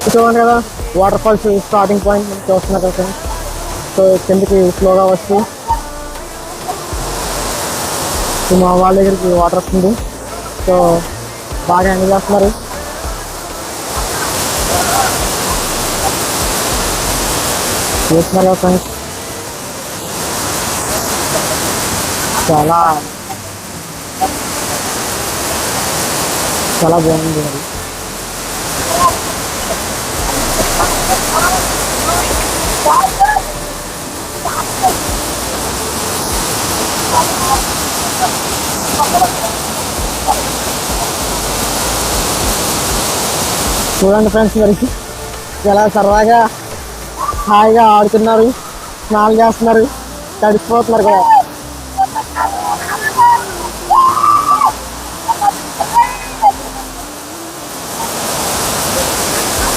చూడండి కదా water falls starting point చూస్తున్నారు కదా. సో కిందకి స్లోగా వస్తూ మా వాళ్ళ దగ్గరికి వాటర్ వస్తుంది. సో బాగా ఎంజాయ్ చేస్తున్నారు. చూస్తున్నారు కదా ఫ్రెండ్స్, చాలా చాలా బాగుంది. మరి చూడండి ఫ్రెండ్స్, మరి చాలా సరదాగా హాయిగా ఆడుతున్నారు, స్నానం చేస్తున్నారు, తడిసిపోతున్నారు కదా.